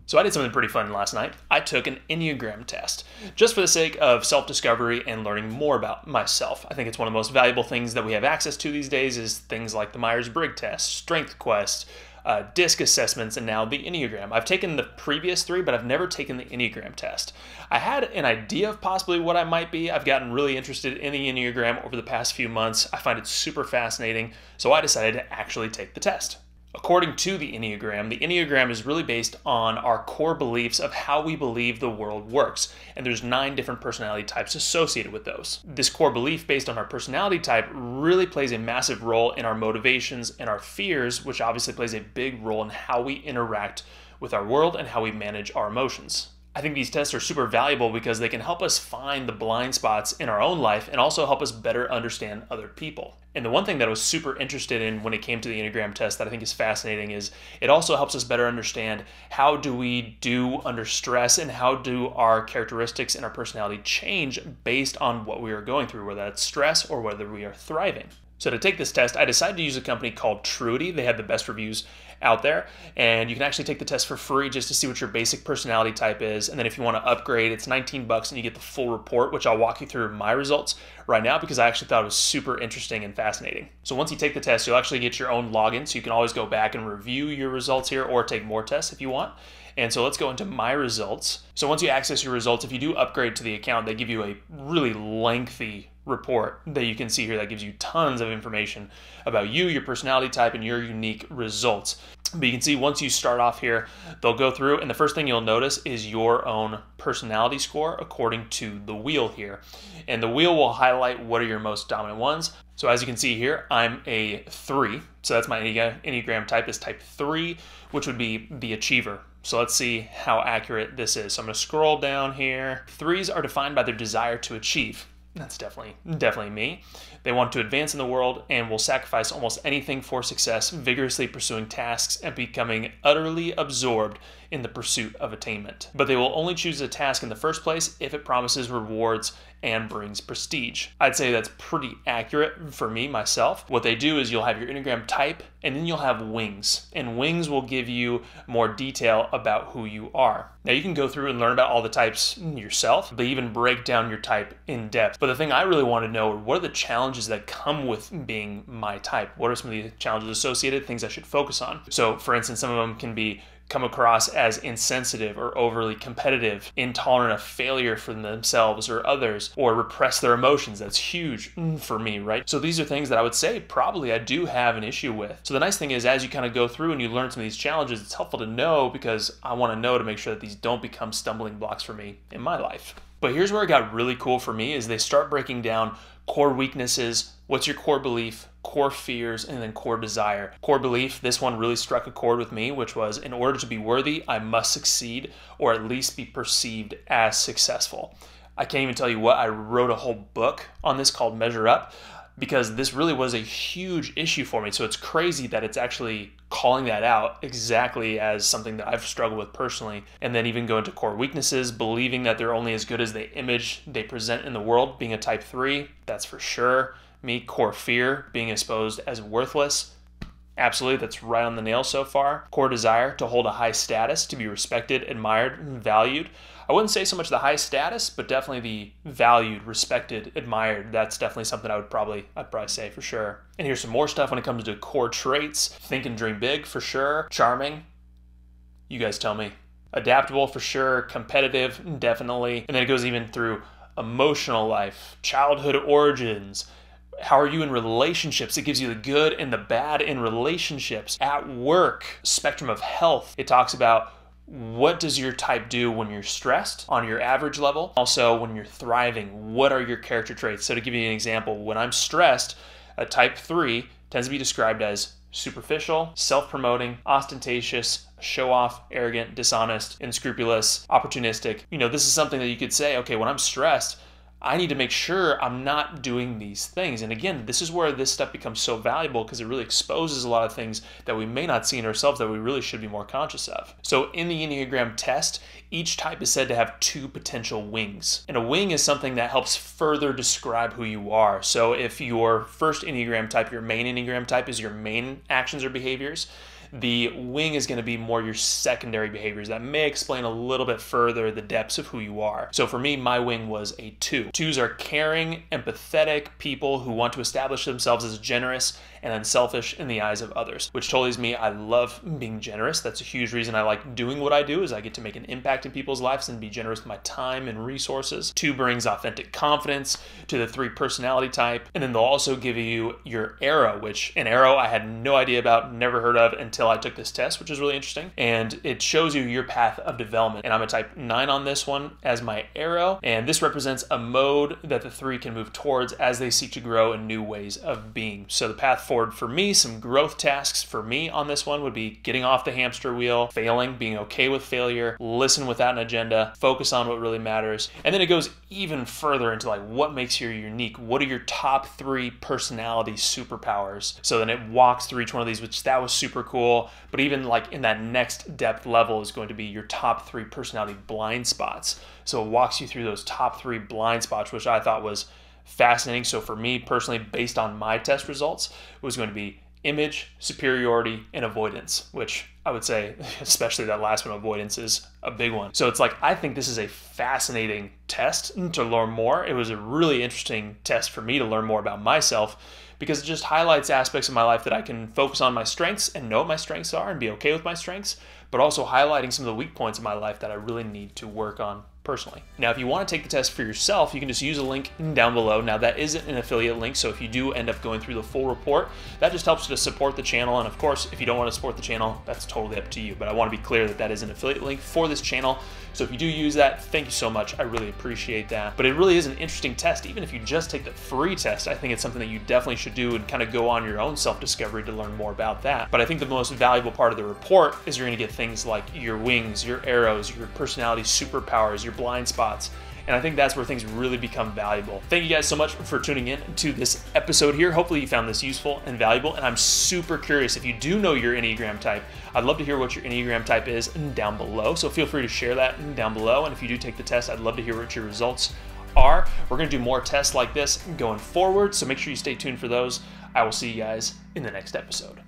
So I did something pretty fun last night. I took an Enneagram test, just for the sake of self-discovery and learning more about myself. I think it's one of the most valuable things that we have access to these days is things like the Myers-Briggs test, Strength Quest, DISC assessments, and now the Enneagram. I've taken the previous three, but I've never taken the Enneagram test. I had an idea of possibly what I might be. I've gotten really interested in the Enneagram over the past few months. I find it super fascinating, so I decided to actually take the test. According to the Enneagram is really based on our core beliefs of how we believe the world works. And there's 9 different personality types associated with those. This core belief based on our personality type really plays a massive role in our motivations and our fears, which obviously plays a big role in how we interact with our world and how we manage our emotions. I think these tests are super valuable because they can help us find the blind spots in our own life and also help us better understand other people. And the one thing that I was super interested in when it came to the Enneagram test that I think is fascinating is it also helps us better understand how do we do under stress and how do our characteristics and our personality change based on what we are going through, whether that's stress or whether we are thriving. So to take this test, I decided to use a company called Truity. They had the best reviews out there, and you can actually take the test for free just to see what your basic personality type is. And then if you want to upgrade, it's $19 and you get the full report, which I'll walk you through my results right now because I actually thought it was super interesting and fascinating. So once you take the test, you'll actually get your own login, so you can always go back and review your results here or take more tests if you want. And so let's go into my results. So once you access your results, if you do upgrade to the account, they give you a really lengthy report that you can see here that gives you tons of information about you, your personality type, and your unique results. But you can see once you start off here, they'll go through, and the first thing you'll notice is your own personality score according to the wheel here. And the wheel will highlight what are your most dominant ones. So as you can see here, I'm a 3. So that's my Enneagram type is type 3, which would be the achiever. So let's see how accurate this is. So I'm going to scroll down here. 3s are defined by their desire to achieve. That's definitely me. They want to advance in the world and will sacrifice almost anything for success, vigorously pursuing tasks and becoming utterly absorbed in the pursuit of attainment. But they will only choose a task in the first place if it promises rewards and brings prestige. I'd say that's pretty accurate for me, myself. What they do is you'll have your Enneagram type and then you'll have wings. And wings will give you more detail about who you are. Now you can go through and learn about all the types yourself. They even break down your type in depth. But the thing I really want to know are what are the challenges that come with being my type? What are some of the challenges associated, things I should focus on? So for instance, some of them can be come across as insensitive or overly competitive, intolerant of failure for themselves or others, or repress their emotions. That's huge for me, right? So these are things that I would say probably I do have an issue with. So the nice thing is as you kind of go through and you learn some of these challenges, it's helpful to know because I want to know to make sure that these don't become stumbling blocks for me in my life. But here's where it got really cool for me is they start breaking down core weaknesses, what's your core belief, core fears, and then core desire. Core belief, this one really struck a chord with me, which was in order to be worthy, I must succeed or at least be perceived as successful. I can't even tell you what, I wrote a whole book on this called Measure Up because this really was a huge issue for me. So it's crazy that it's actually calling that out exactly as something that I've struggled with personally. And then even go into core weaknesses, believing that they're only as good as the image they present in the world. Being a type 3, that's for sure me. Core fear, being exposed as worthless. Absolutely, that's right on the nail so far. Core desire, to hold a high status, to be respected, admired, and valued. I wouldn't say so much the high status, but definitely the valued, respected, admired. That's definitely something I'd probably say for sure. And here's some more stuff when it comes to core traits. Think and dream big for sure. Charming, you guys tell me. Adaptable for sure. Competitive, definitely. And then it goes even through emotional life, childhood origins. How are you in relationships? It gives you the good and the bad in relationships. At work, spectrum of health. It talks about what does your type do when you're stressed on your average level? Also, when you're thriving, what are your character traits? So to give you an example, when I'm stressed, a type 3 tends to be described as superficial, self-promoting, ostentatious, show-off, arrogant, dishonest, unscrupulous, opportunistic. This is something that you could say, okay, when I'm stressed, I need to make sure I'm not doing these things. And again, this is where this stuff becomes so valuable because it really exposes a lot of things that we may not see in ourselves that we really should be more conscious of. So in the Enneagram test, each type is said to have 2 potential wings. And a wing is something that helps further describe who you are. So if your first Enneagram type, your main Enneagram type is your main actions or behaviors, The wing is going to be more your secondary behaviors that may explain a little bit further the depths of who you are. So for me, my wing was a 2. 2s are caring, empathetic people who want to establish themselves as generous and unselfish in the eyes of others, which totally is me. I love being generous. That's a huge reason I like doing what I do, is I get to make an impact in people's lives and be generous with my time and resources. 2 brings authentic confidence to the 3 personality type. And then they'll also give you your arrow, which an arrow I had no idea about, never heard of until I took this test, which is really interesting. And it shows you your path of development. And I'm a type 9 on this one as my arrow. And this represents a mode that the 3 can move towards as they seek to grow in new ways of being. So the path forward for me, some growth tasks for me on this one would be getting off the hamster wheel, failing, being okay with failure, listen without an agenda, focus on what really matters. And then it goes even further into like what makes you unique. What are your top 3 personality superpowers? So then it walks through each one of these, which that was super cool. But even like in that next depth level is going to be your top 3 personality blind spots. So it walks you through those top 3 blind spots, which I thought was fascinating. So for me personally, based on my test results, it was going to be image, superiority, and avoidance, which I would say, especially that last one, avoidance, is a big one. So it's like, I think this is a fascinating test to learn more. It was a really interesting test for me to learn more about myself, because it just highlights aspects of my life that I can focus on my strengths and know what my strengths are and be okay with my strengths, but also highlighting some of the weak points in my life that I really need to work on personally. Now, if you want to take the test for yourself, you can just use a link down below. Now, that isn't an affiliate link, so if you do end up going through the full report, that just helps you to support the channel. And of course, if you don't want to support the channel, that's totally up to you. But I want to be clear that that is an affiliate link for this channel. So if you do use that, thank you so much. I really appreciate that. But it really is an interesting test. Even if you just take the free test, I think it's something that you definitely should do and kind of go on your own self-discovery to learn more about that. But I think the most valuable part of the report is you're going to get things like your wings, your arrows, your personality superpowers, your blind spots. And I think that's where things really become valuable. Thank you guys so much for tuning in to this episode here. Hopefully you found this useful and valuable. And I'm super curious, if you do know your Enneagram type, I'd love to hear what your Enneagram type is down below. So feel free to share that down below. And if you do take the test, I'd love to hear what your results are. We're going to do more tests like this going forward, so make sure you stay tuned for those. I will see you guys in the next episode.